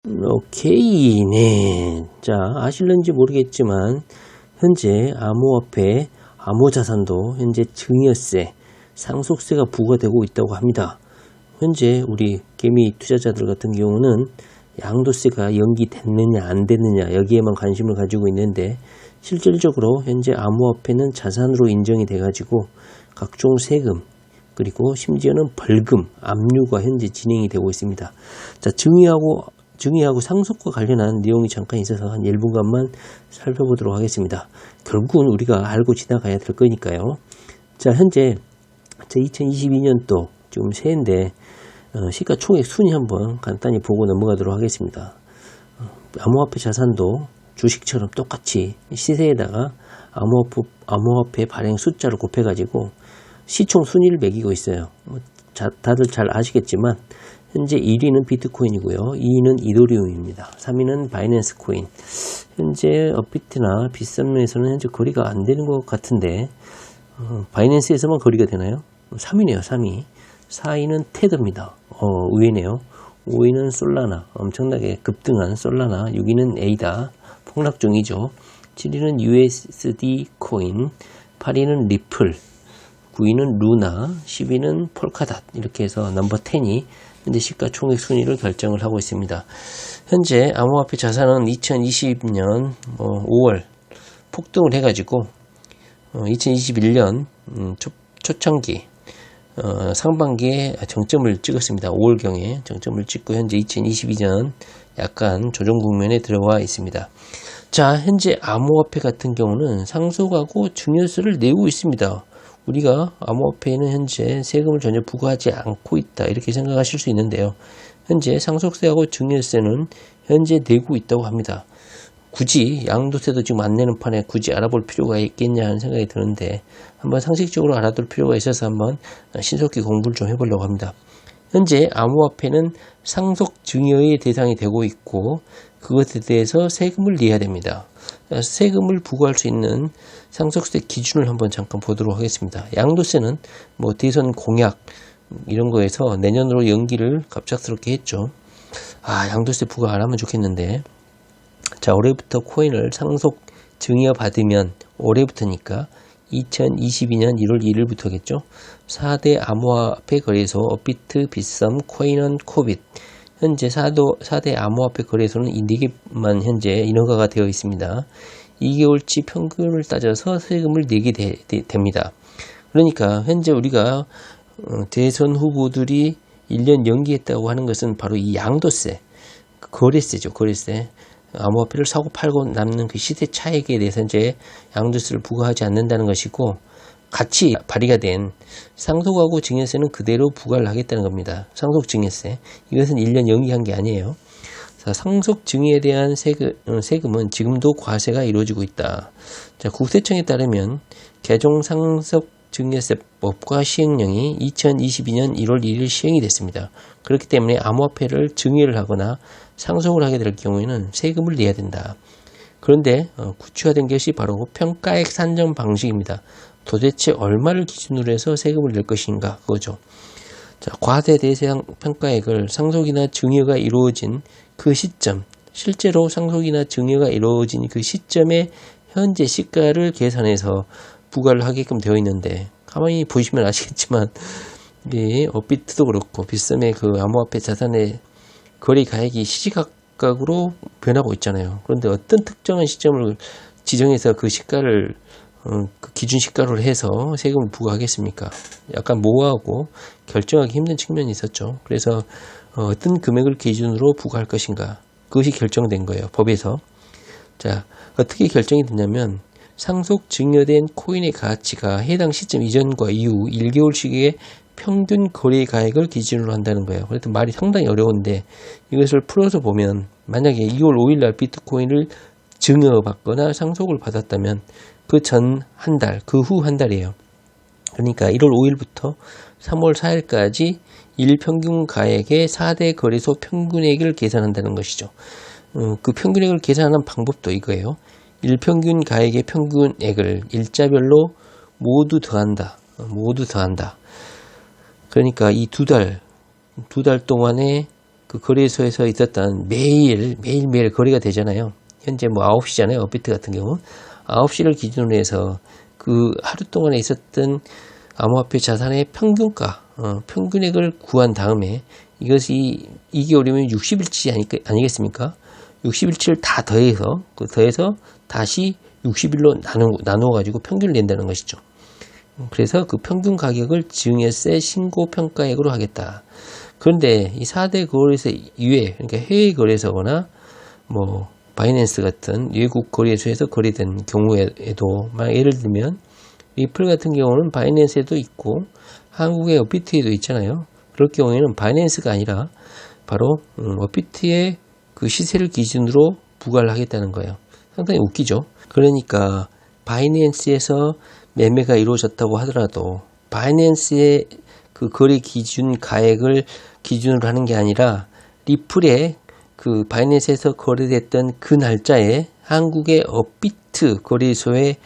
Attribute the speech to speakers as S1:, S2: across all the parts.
S1: 오케이, 네. 자, 아실는지 모르겠지만, 현재 암호화폐, 암호자산도 현재 증여세, 상속세가 부과되고 있다고 합니다. 현재 우리 개미 투자자들 같은 경우는 양도세가 연기됐느냐, 안 됐느냐, 여기에만 관심을 가지고 있는데, 실질적으로 현재 암호화폐는 자산으로 인정이 돼가지고, 각종 세금, 그리고 심지어는 벌금, 압류가 현재 진행이 되고 있습니다. 자, 증여하고 상속과 관련한 내용이 잠깐 있어서 한 1분간만 살펴보도록 하겠습니다. 결국은 우리가 알고 지나가야 될 거니까요. 자, 현재 2022년도 지금 새해인데 시가총액 순위 한번 간단히 보고 넘어가도록 하겠습니다. 암호화폐 자산도 주식처럼 똑같이 시세에다가 암호화폐 발행 숫자를 곱해가지고 시총 순위를 매기고 있어요. 다들 잘 아시겠지만 현재 1위는 비트코인이고요. 2위는 이더리움입니다. 3위는 바이낸스 코인. 현재 업비트나 빗썸에서는 현재 거래가 안 되는 것 같은데 바이낸스에서만 거래가 되나요? 3위네요. 3위. 4위는 테더입니다. 의외네요. 5위는 솔라나. 엄청나게 급등한 솔라나. 6위는 에이다. 폭락 중이죠. 7위는 USD 코인. 8위는 리플. 9위는 루나. 10위는 폴카닷. 이렇게 해서 넘버 10이 현재 시가총액 순위를 결정을 하고 있습니다. 현재 암호화폐 자산은 2020년 5월 폭등을 해가지고 2021년 초창기 상반기에 정점을 찍었습니다. 5월경에 정점을 찍고 현재 2022년 약간 조정 국면에 들어와 있습니다. 자, 현재 암호화폐 같은 경우는 상속하고 증여세를 내고 있습니다. 우리가 암호화폐에는 현재 세금을 전혀 부과하지 않고 있다 이렇게 생각하실 수 있는데요. 현재 상속세하고 증여세는 현재 내고 있다고 합니다. 굳이 양도세도 지금 안 내는 판에 굳이 알아볼 필요가 있겠냐 하는 생각이 드는데 한번 상식적으로 알아둘 필요가 있어서 한번 신속히 공부를 좀 해보려고 합니다. 현재 암호화폐는 상속 증여의 대상이 되고 있고 그것에 대해서 세금을 내야 됩니다. 세금을 부과할 수 있는 상속세 기준을 한번 잠깐 보도록 하겠습니다. 양도세는 대선 공약 이런 거에서 내년으로 연기를 갑작스럽게 했죠. 양도세 부과 안 하면 좋겠는데. 자, 올해부터 코인을 상속 증여 받으면 올해부터니까 2022년 1월 1일부터겠죠. 4대 암호화폐 거래소 업비트, 빗썸, 코인원, 코빗. 현재 4대 암호화폐 거래소는 이 4개만 현재 인허가가 되어 있습니다. 2개월치 평균을 따져서 세금을 내게 됩니다. 그러니까 현재 우리가 대선 후보들이 1년 연기했다고 하는 것은 바로 이 양도세, 거래세죠. 거래세. 암호화폐를 사고 팔고 남는 그 시세 차익에 대해서 이제 양도세를 부과하지 않는다는 것이고 같이 발의가 된 상속하고 증여세는 그대로 부과를 하겠다는 겁니다. 상속 증여세. 이것은 1년 연기한 게 아니에요. 자, 상속 증여에 대한 세금은 지금도 과세가 이루어지고 있다. 자, 국세청에 따르면 개정 상속 증여세법과 시행령이 2022년 1월 1일 시행이 됐습니다. 그렇기 때문에 암호화폐를 증여를 하거나 상속을 하게 될 경우에는 세금을 내야 된다. 그런데 구체화된 것이 바로 평가액 산정 방식입니다. 도대체 얼마를 기준으로 해서 세금을 낼 것인가 그거죠. 자, 과세대상 평가액을 상속이나 증여가 이루어진 그 시점, 실제로 상속이나 증여가 이루어진 그 시점에 현재 시가를 계산해서 부과를 하게끔 되어 있는데 가만히 보시면 아시겠지만 업비트도 그렇고 빗썸의 그 암호화폐 자산의 거래 가액이 시시각각으로 변하고 있잖아요. 그런데 어떤 특정한 시점을 지정해서 그 시가를 그 기준 시가로 해서 세금을 부과하겠습니까? 약간 모호하고 결정하기 힘든 측면이 있었죠. 그래서 어떤 금액을 기준으로 부과할 것인가 그것이 결정된 거예요. 법에서. 자, 어떻게 결정이 됐냐면 상속 증여된 코인의 가치가 해당 시점 이전과 이후 1개월 시기의 평균 거래 가액을 기준으로 한다는 거예요. 그래서 말이 상당히 어려운데 이것을 풀어서 보면 만약에 2월 5일 날 비트코인을 증여받거나 상속을 받았다면 그 전 한 달, 그 후 한 달이에요. 그러니까 1월 5일부터 3월 4일까지 일평균 가액의 4대 거래소 평균액을 계산한다는 것이죠. 그 평균액을 계산하는 방법도 이거예요. 일평균 가액의 평균액을 일자별로 모두 더한다. 모두 더한다. 그러니까 이 두 달 동안에 그 거래소에서 있었던 매일매일 거래가 되잖아요. 현재 뭐 9시잖아요. 업비트 같은 경우. 9시를 기준으로 해서 그 하루 동안에 있었던 암호화폐 자산의 평균가, 평균액을 구한 다음에 이것이 2개월이면 60일치 아니겠습니까? 60일치를 다 더해서 다시 60일로 나누어 가지고 평균을 낸다는 것이죠. 그래서 그 평균 가격을 증여세 신고 평가액으로 하겠다. 그런데 이 4대 거래소 이외, 그러니까 해외 거래소거나 뭐 바이낸스 같은 외국 거래소에서 거래된 경우에도, 예를 들면 리플 같은 경우는 바이낸스에도 있고 한국의 업비트에도 있잖아요. 그럴 경우에는 바이낸스가 아니라 바로 업비트의 그 시세를 기준으로 부과를 하겠다는 거예요. 상당히 웃기죠. 그러니까 바이낸스에서 매매가 이루어졌다고 하더라도 바이낸스의 그 거래 기준 가액을 기준으로 하는 게 아니라 리플의 그 바이낸스에서 거래됐던 그 날짜에 한국의 업비트 거래소의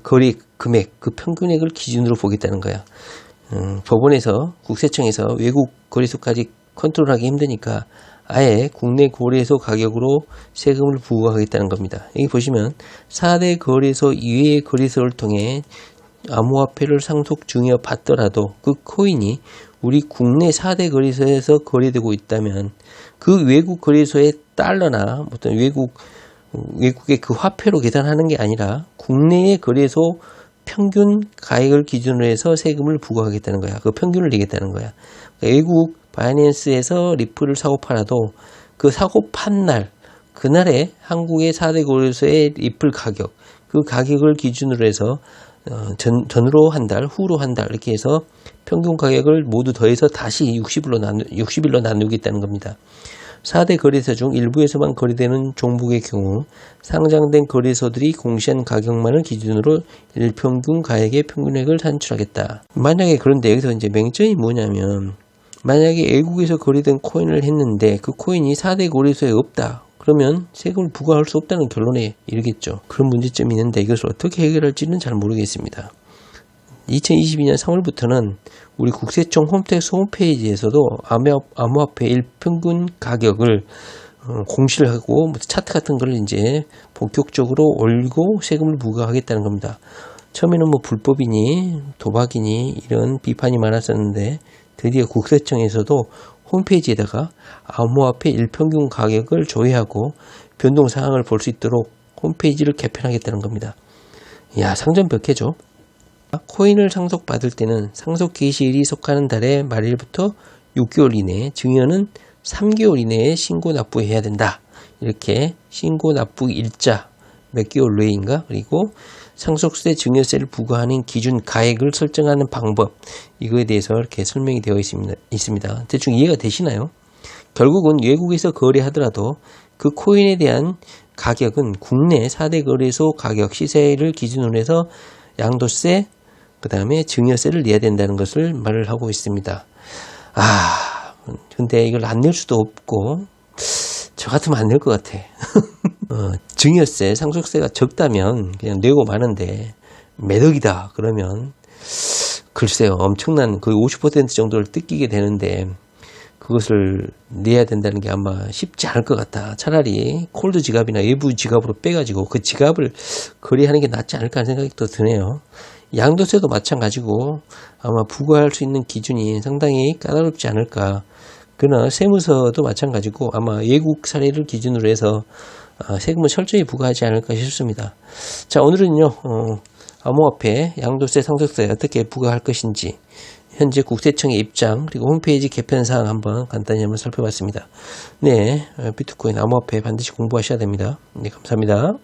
S1: 거래 금액, 그 평균액을 기준으로 보겠다는 거야. 법원에서, 국세청에서 외국 거래소까지 컨트롤하기 힘드니까 아예 국내 거래소 가격으로 세금을 부과하겠다는 겁니다. 여기 보시면 4대 거래소 이외의 거래소를 통해 암호화폐를 상속 증여 받더라도 그 코인이 우리 국내 4대 거래소에서 거래되고 있다면 그 외국 거래소의 달러나 어떤 외국의 그 화폐로 계산하는 게 아니라 국내의 거래소 평균 가액을 기준으로 해서 세금을 부과하겠다는 거야. 그 평균을 내겠다는 거야. 그러니까 외국 바이낸스에서 리플을 사고 팔아도 그 사고 판 날, 그날에 한국의 4대 거래소의 리플 가격, 그 가격을 기준으로 해서 전으로 한 달, 후로 한 달 이렇게 해서 평균 가격을 모두 더해서 다시 60일로 나누겠다는 겁니다. 4대 거래소 중 일부에서만 거래되는 종목의 경우 상장된 거래소들이 공시한 가격만을 기준으로 일평균 가액의 평균액을 산출하겠다. 만약에 그런데 여기서 이제 맹점이 뭐냐면 만약에 외국에서 거래된 코인을 했는데 그 코인이 4대 거래소에 없다. 그러면 세금을 부과할 수 없다는 결론에 이르겠죠. 그런 문제점이 있는데 이것을 어떻게 해결할지는 잘 모르겠습니다. 2022년 3월부터는 우리 국세청 홈페이지에서도 암호화폐 일평균 가격을 공시를 하고 차트 같은 걸 이제 본격적으로 올리고 세금을 부과하겠다는 겁니다. 처음에는 뭐 불법이니 도박이니 이런 비판이 많았었는데 드디어 국세청에서도 홈페이지에다가 암호화폐 일평균 가격을 조회하고 변동 사항을 볼 수 있도록 홈페이지를 개편하겠다는 겁니다. 이야, 상전벽해죠. 코인을 상속받을 때는 상속 개시일이 속하는 달의 말일부터 6개월 이내에, 증여는 3개월 이내에 신고 납부해야 된다. 이렇게 신고 납부 일자 몇 개월 내인가, 그리고 상속세 증여세를 부과하는 기준 가액을 설정하는 방법, 이거에 대해서 이렇게 설명이 되어 있습니다. 대충 이해가 되시나요? 결국은 외국에서 거래하더라도 그 코인에 대한 가격은 국내 4대 거래소 가격 시세를 기준으로 해서 양도세, 그 다음에 증여세를 내야 된다는 것을 말을 하고 있습니다. 근데 이걸 안 낼 수도 없고, 저 같으면 안 낼 것 같아. 증여세, 상속세가 적다면 그냥 내고 마는데, 매덕이다 그러면, 글쎄요, 엄청난 거의 50% 정도를 뜯기게 되는데, 그것을 내야 된다는 게 아마 쉽지 않을 것 같다. 차라리 콜드 지갑이나 외부 지갑으로 빼가지고 그 지갑을 거래하는 게 낫지 않을까 하는 생각이 또 드네요. 양도세도 마찬가지고 아마 부과할 수 있는 기준이 상당히 까다롭지 않을까. 그러나 세무서도 마찬가지고 아마 외국 사례를 기준으로 해서 세금을 철저히 부과하지 않을까 싶습니다. 자, 오늘은요, 암호화폐, 양도세, 상속세 어떻게 부과할 것인지, 현재 국세청의 입장, 그리고 홈페이지 개편 사항 한번 간단히 살펴봤습니다. 네, 비트코인, 암호화폐 반드시 공부하셔야 됩니다. 네, 감사합니다.